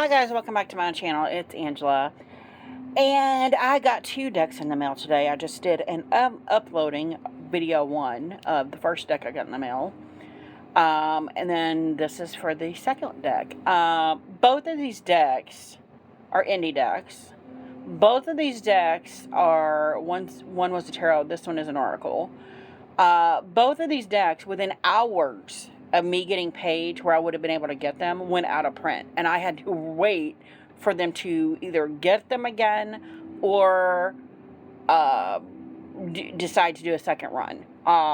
Hi guys, welcome back to my channel. It's Angela, and I got 2 decks in the mail today. I just did an uploading video 1 of the first deck I got in the mail, and then this is for the second deck. Both of these decks are indie decks. Both of these decks are one was a tarot. This one is an oracle. Both of these decks, within hours of me getting paid to where I would have been able to get them, went out of print. And I had to wait for them to either get them again or decide to do a second run,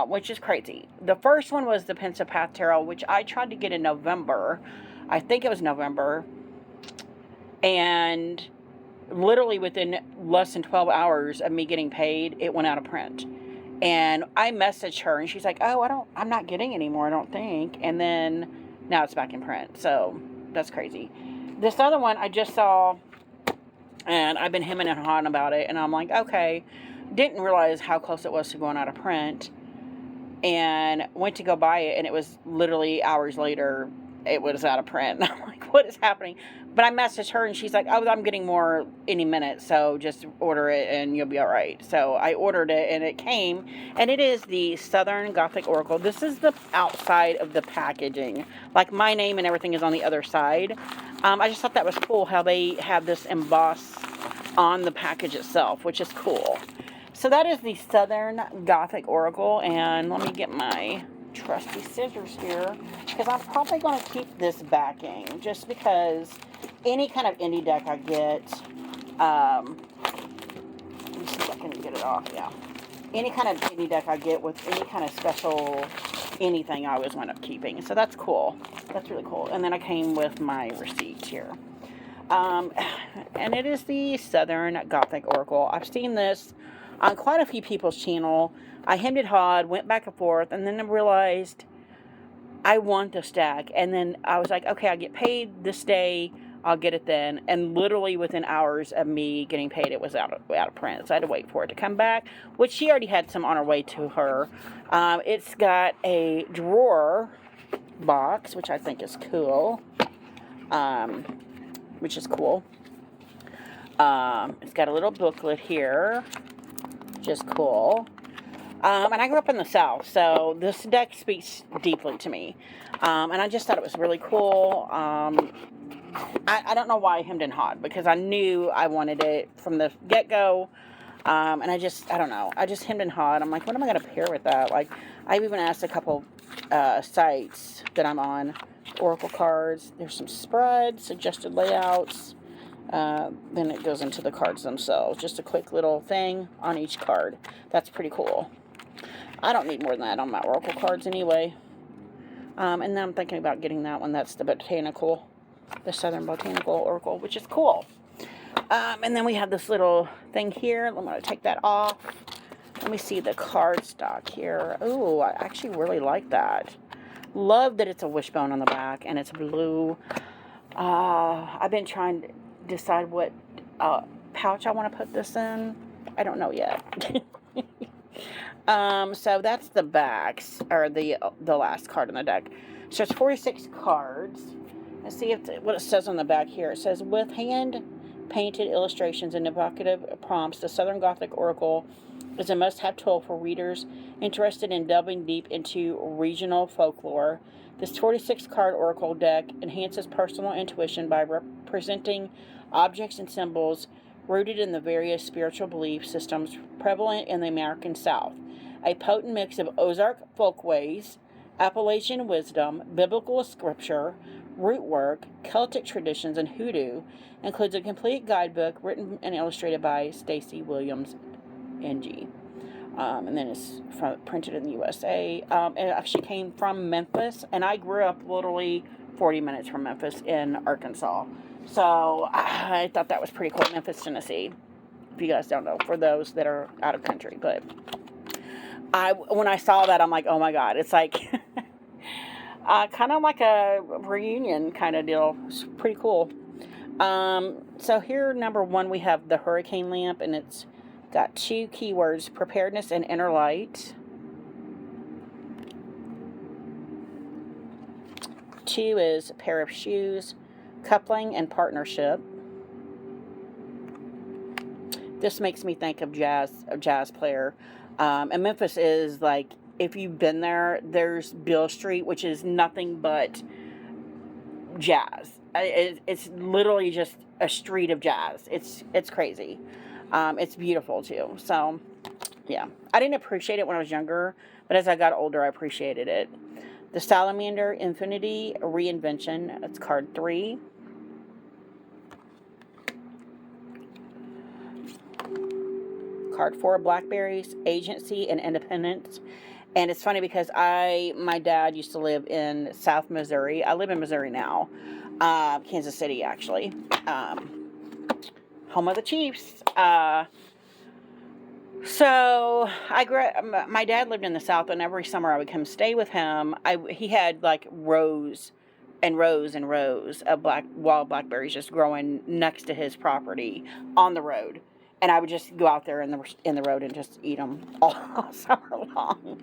which is crazy. The first one was the Pensive Path Tarot, which I tried to get in November. I think it was November. And literally within less than 12 hours of me getting paid, it went out of print. And I messaged her, and she's like, "Oh, I'm not getting any more, I don't think." And then now it's back in print. So that's crazy. This other one I just saw, and I've been hemming and hawing about it. And I'm like, okay, didn't realize how close it was to going out of print. And went to go buy it, and it was literally hours later, it was out of print. And I'm like, what is happening? But I messaged her, and she's like, "Oh, I'm getting more any minute, so just order it and you'll be all right." So I ordered it, and it came, and it is the Southern Gothic Oracle. This is the outside of the packaging. Like, my name and everything is on the other side. I just thought that was cool how they have this embossed on the package itself, which is cool. So that is the Southern Gothic Oracle, and let me get my trusty scissors here, because I'm probably going to keep this backing, just because any kind of indie deck I get, let me see if I can get it off, yeah. Any kind of indie deck I get with any kind of special anything, I always wind up keeping. So that's cool. That's really cool. And then I came with my receipt here. And it is the Southern Gothic Oracle. I've seen this on quite a few people's channel. I hemmed and hawed, went back and forth, and then I realized I want the stack. And then I was like, okay, I get paid this day, I'll get it then. And literally within hours of me getting paid, it was out of print. So I had to wait for it to come back, which she already had some on her way to her. It's got a drawer box, which I think is cool. It's got a little booklet here, which is cool. And I grew up in the South, so this deck speaks deeply to me. And I just thought it was really cool. I don't know why I hemmed and hawed, because I knew I wanted it from the get-go. And I don't know. I just hemmed and hawed. I'm like, what am I going to pair with that? Like, I've even asked a couple sites that I'm on, oracle cards. There's some spreads, suggested layouts. Then it goes into the cards themselves. Just a quick little thing on each card. That's pretty cool. I don't need more than that on my oracle cards anyway. And then I'm thinking about getting that one. That's the Southern Botanical Oracle, which is cool. And then we have this little thing here. I'm going to take that off. Let me see the card stock here. Ooh, I actually really like that. Love that it's a wishbone on the back and it's blue. I've been trying to decide what pouch I want to put this in. I don't know yet. So that's the backs, or the last card in the deck. So it's 46 cards. Let's see what it says on the back here. It says, with hand-painted illustrations and evocative prompts, the Southern Gothic Oracle is a must-have tool for readers interested in delving deep into regional folklore. This 46-card oracle deck enhances personal intuition by representing objects and symbols rooted in the various spiritual belief systems prevalent in the American South. A potent mix of Ozark folkways, Appalachian wisdom, biblical scripture, root work, Celtic traditions, and hoodoo includes a complete guidebook written and illustrated by Stacy Williams, NG. And then it's printed in the USA. And she came from Memphis, and I grew up literally 40 minutes from Memphis in Arkansas. So I thought that was pretty cool. Memphis, Tennessee, if you guys don't know, for those that are out of country. But when I saw that, I'm like, oh my God, it's like kind of like a reunion kind of deal. It's pretty cool. So here, number 1, we have the Hurricane Lamp, and it's got 2 keywords, preparedness and inner light. 2 is a pair of shoes, Coupling and partnership. This makes me think of a jazz player. And Memphis is like, if you've been there, there's Beale Street, which is nothing but jazz. It's literally just a street of jazz. It's crazy. It's beautiful too. So, yeah. I didn't appreciate it when I was younger, but as I got older, I appreciated it. The Salamander Infinity Reinvention. It's card 3. Card 4, Blackberries, Agency, and Independence. And it's funny because my dad used to live in South Missouri. I live in Missouri now. Kansas City, actually. Home of the Chiefs. So my dad lived in the South, and every summer I would come stay with him. He had like rows and rows and rows of wild blackberries just growing next to his property on the road. And I would just go out there in the road and just eat them all summer long.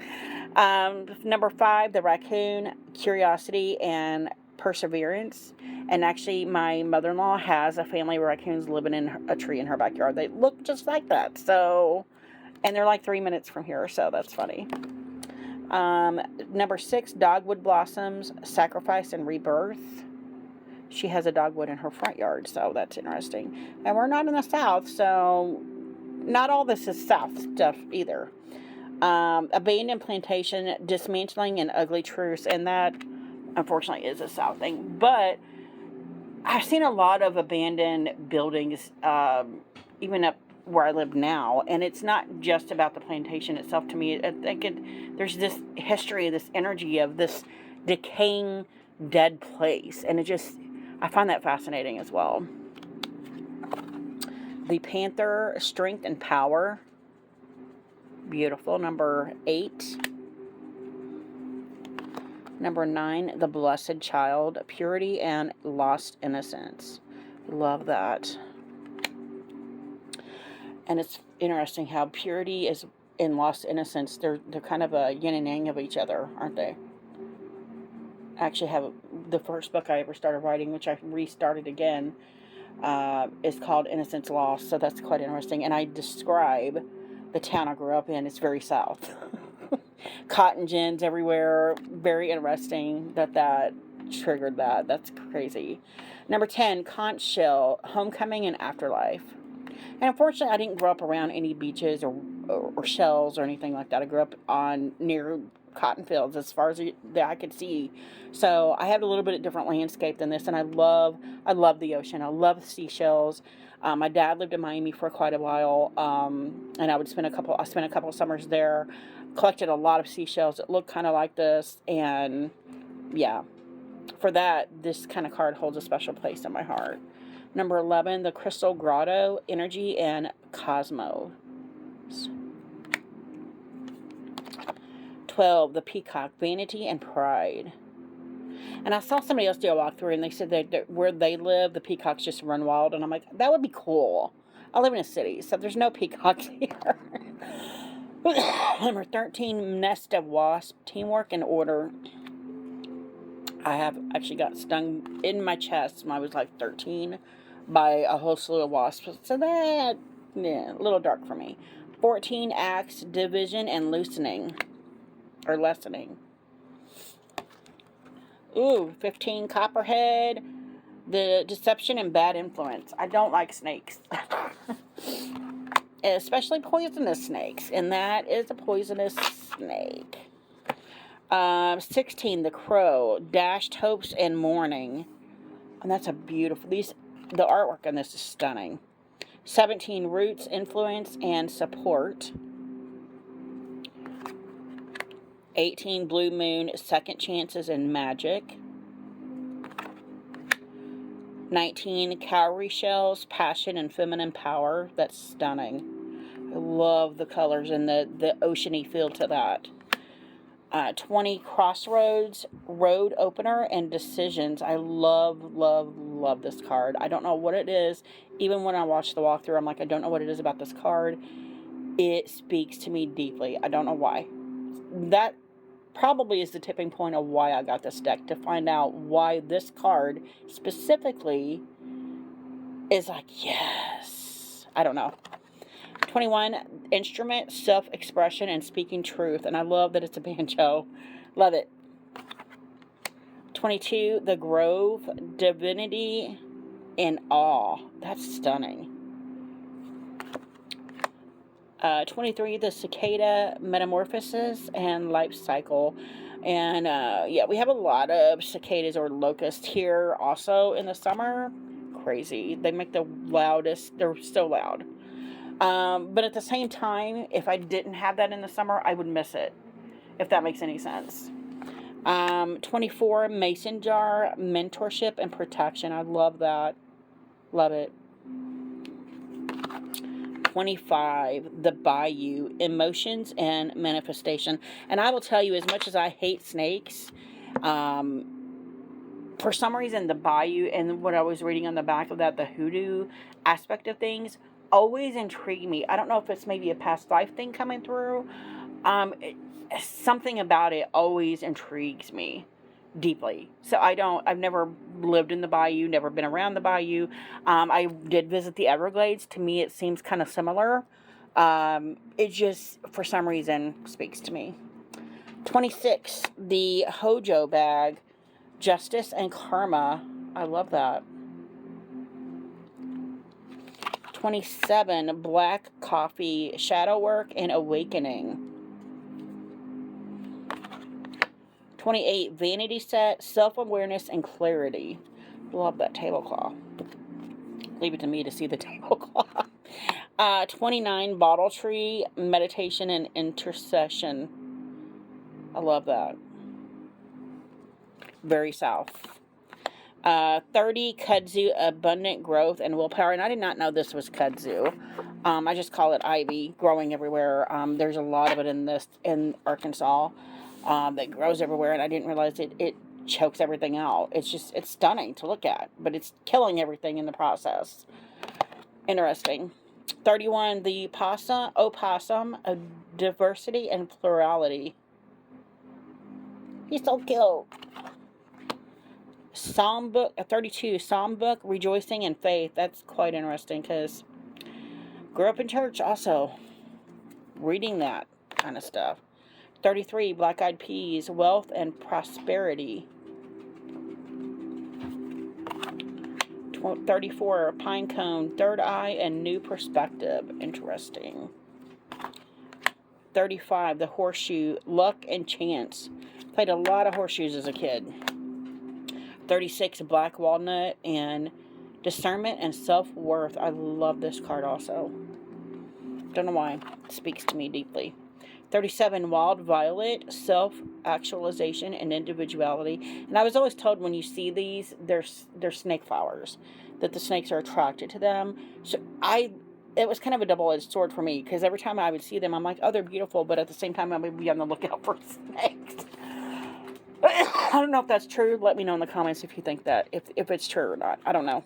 Number 5, the raccoon, Curiosity and Perseverance. And actually, my mother-in-law has a family of raccoons living in a tree in her backyard. They look just like that. So, and they're like 3 minutes from here, so that's funny. Number 6, Dogwood Blossoms, Sacrifice and Rebirth. She has a dogwood in her front yard, so that's interesting. And we're not in the South, so not all this is South stuff either. Abandoned Plantation, Dismantling and Ugly Truce, and that, unfortunately, is a South thing. But I've seen a lot of abandoned buildings, even up where I live now, and it's not just about the plantation itself. To me, I think there's this history, this energy of this decaying, dead place, and I find that fascinating as well. The Panther, Strength and Power. Beautiful. Number 8. Number 9, The Blessed Child, Purity and Lost Innocence. Love that. And it's interesting how purity is and lost innocence, they're kind of a yin and yang of each other, aren't they? I actually have the first book I ever started writing, which I restarted again, is called Innocence Lost. So that's quite interesting. And I describe the town I grew up in. It's very South. Cotton gins everywhere. Very interesting that triggered that. That's crazy. Number 10, Conch Shell, Homecoming and Afterlife. And unfortunately, I didn't grow up around any beaches or shells or anything like that. I grew up near cotton fields as far as that I could see. So I had a little bit of different landscape than this, and I love the ocean. I love seashells. My dad lived in Miami for quite a while, and I spent a couple of summers there, collected a lot of seashells that looked kind of like this, and yeah, for that, this kind of card holds a special place in my heart. Number 11, the Crystal Grotto, Energy and Cosmos. 12, the Peacock, Vanity and Pride. And I saw somebody else do a walkthrough, and they said that where they live, the peacocks just run wild. And I'm like, that would be cool. I live in a city, so there's no peacocks here. Number 13, Nest of Wasp, Teamwork and Order. I have actually got stung in my chest when I was like 13 by a whole slew of wasps. So that, yeah, a little dark for me. 14, Acts, Division and Loosening. Or Lessening. Ooh, 15, Copperhead, the Deception and Bad Influence. I don't like snakes. Especially poisonous snakes. And that is a poisonous snake. 16, the Crow, Dashed Hopes and Mourning. And that's a beautiful, the artwork on this is stunning. 17, Roots, Influence and Support. 18, Blue Moon, Second Chances and Magic. 19, Cowrie Shells, Passion and Feminine Power. That's stunning. I love the colors and the oceany feel to that. 20, Crossroads, Road Opener and Decisions. I love, love, love this card. I don't know what it is. Even when I watch the walkthrough, I'm like, I don't know what it is about this card. It speaks to me deeply. I don't know why. That probably is the tipping point of why I got this deck, to find out why this card specifically is like, yes. I don't know. 21, instrument, self-expression, and speaking truth. And I love that it's a banjo. Love it. 22, the grove, divinity, and awe. That's stunning. 23, the cicada, metamorphosis, and life cycle. And yeah, we have a lot of cicadas or locusts here also in the summer. Crazy. They make the loudest. They're so loud. But at the same time, if I didn't have that in the summer, I would miss it, if that makes any sense. 24, mason jar, mentorship, and protection. I love that. Love it. 25, the bayou, emotions and manifestation. And I will tell you, as much as I hate snakes, for some reason, the bayou and what I was reading on the back of that, the hoodoo aspect of things, always intrigued me. I don't know if it's maybe a past life thing coming through. Something about it always intrigues me deeply. So I've never lived in the bayou, never been around the bayou. I did visit the Everglades. To me, it seems kind of similar. It just, for some reason, speaks to me. 26, the Hojo bag, justice and karma. I love that. 27, black coffee, shadow work, and awakening. 28, vanity set, self-awareness, and clarity. Love that tablecloth. Leave it to me to see the tablecloth. 29, bottle tree, meditation, and intercession. I love that. Very south. 30, kudzu, abundant growth and willpower. And I did not know this was kudzu. I just call it ivy, growing everywhere. There's a lot of it in Arkansas. That grows everywhere, and I didn't realize it chokes everything out. It's stunning to look at, but it's killing everything in the process. Interesting. 31, the opossum, of diversity and plurality. He's so cute. Psalm book, 32, Psalm book, rejoicing and faith. That's quite interesting, because grew up in church also, reading that kind of stuff. 33, Black Eyed Peas, wealth and prosperity. 34, pine cone, third eye and new perspective. Interesting. 35, the horseshoe, luck and chance. Played a lot of horseshoes as a kid. 36, black walnut and discernment and self-worth. I love this card also. Don't know why. It speaks to me deeply. 37, wild violet, self-actualization and individuality. And I was always told when you see these, they're snake flowers, that the snakes are attracted to them. So it was kind of a double-edged sword for me, because every time I would see them, I'm like, oh, they're beautiful, but at the same time, I would be on the lookout for snakes. I don't know if that's true. Let me know in the comments if you think that, if it's true or not. I don't know.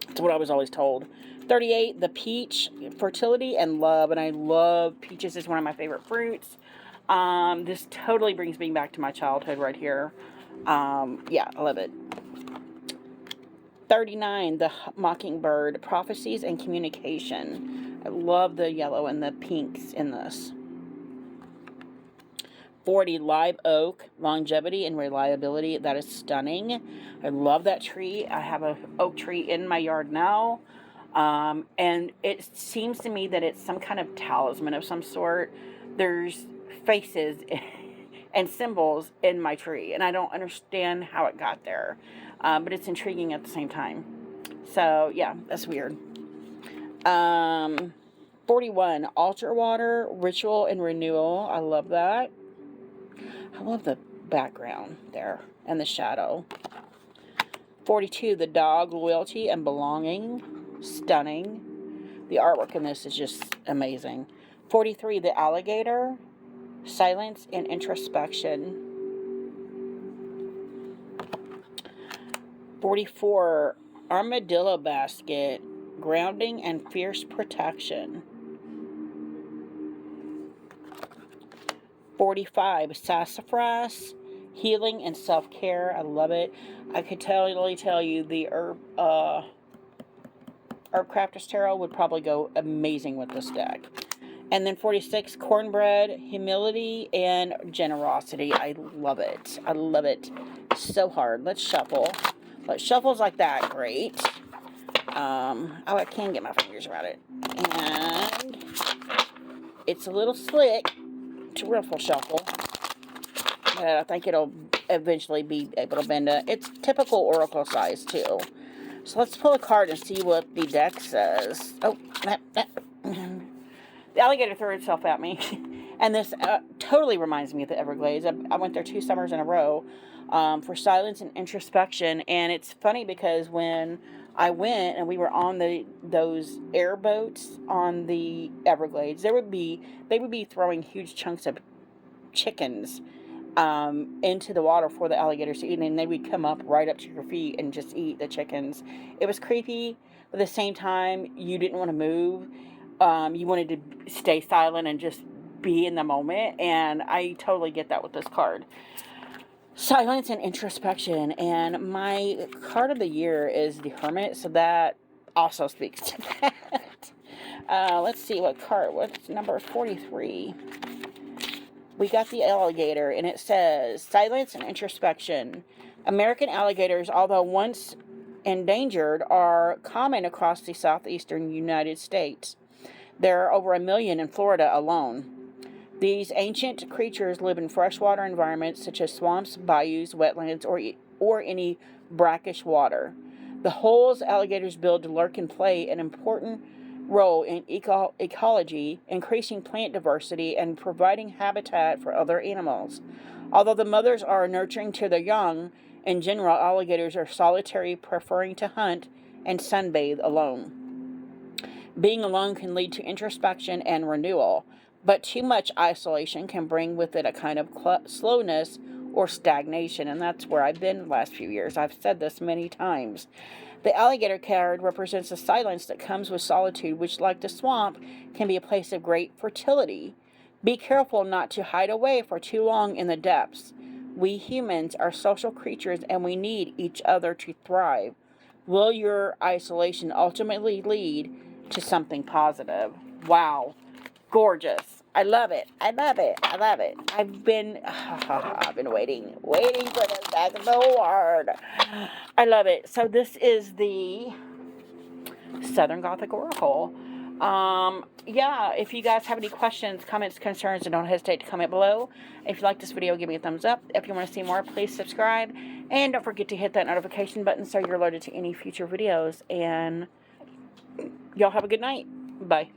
It's what I was always told. 38, the peach, fertility and love. And I love peaches. Is one of my favorite fruits. This totally brings me back to my childhood right here. Yeah, I love it. 39, the mockingbird, prophecies and communication. I love the yellow and the pinks in this. 40, live oak, longevity and reliability. That is stunning. I love that tree. I have an oak tree in my yard now. And it seems to me that it's some kind of talisman of some sort. There's faces and symbols in my tree, and I don't understand how it got there. But it's intriguing at the same time. So, yeah, that's weird. 41, altar water, ritual and renewal. I love that. I love the background there and the shadow. 42, the dog, loyalty and belonging. Stunning. The artwork in this is just amazing. 43, the alligator, silence and introspection. 44, armadillo basket, grounding and fierce protection. 45, sassafras, healing and self-care. I love it. I could totally tell you the herb Crafter's Tarot would probably go amazing with this deck. And then 46, cornbread, humility, and generosity. I love it. I love it so hard. Let's shuffle. But shuffles like that, great. Oh, I can get my fingers around it. And it's a little slick to ruffle shuffle. But I think it'll eventually be able to bend it. It's typical oracle size, too. So let's pull a card and see what the deck says. Oh, the alligator threw itself at me. And this totally reminds me of the Everglades. I went there 2 summers in a row for silence and introspection. And it's funny because when I went and we were on those airboats on the Everglades, they would be throwing huge chunks of chickens into the water for the alligators to eat, and they would come up right up to your feet and just eat the chickens. It was creepy, but at the same time, you didn't want to move. You wanted to stay silent and just be in the moment, and I totally get that with this card. Silence and introspection, and my card of the year is the Hermit, so that also speaks to that. Let's see what's number 43. We got the alligator, and it says, silence and introspection. American alligators, although once endangered, are common across the southeastern United States. There are over 1 million in Florida alone. These ancient creatures live in freshwater environments such as swamps, bayous, wetlands, or any brackish water. The holes alligators build to lurk and play an important role in ecology, increasing plant diversity and providing habitat for other animals. Although the mothers are nurturing to their young, in general, alligators are solitary, preferring to hunt and sunbathe alone. Being alone can lead to introspection and renewal, but too much isolation can bring with it a kind of slowness or stagnation, and that's where I've been the last few years. I've said this many times. The alligator card represents the silence that comes with solitude, which, like the swamp, can be a place of great fertility. Be careful not to hide away for too long in the depths. We humans are social creatures, and we need each other to thrive. Will your isolation ultimately lead to something positive? Wow. Gorgeous. I love it. I love it. I love it. I've been waiting for this deck so hard. I love it. So this is the Southern Gothic Oracle. Yeah, if you guys have any questions, comments, concerns, don't hesitate to comment below. If you like this video, give me a thumbs up. If you want to see more, please subscribe. And don't forget to hit that notification button so you're alerted to any future videos. And y'all have a good night. Bye.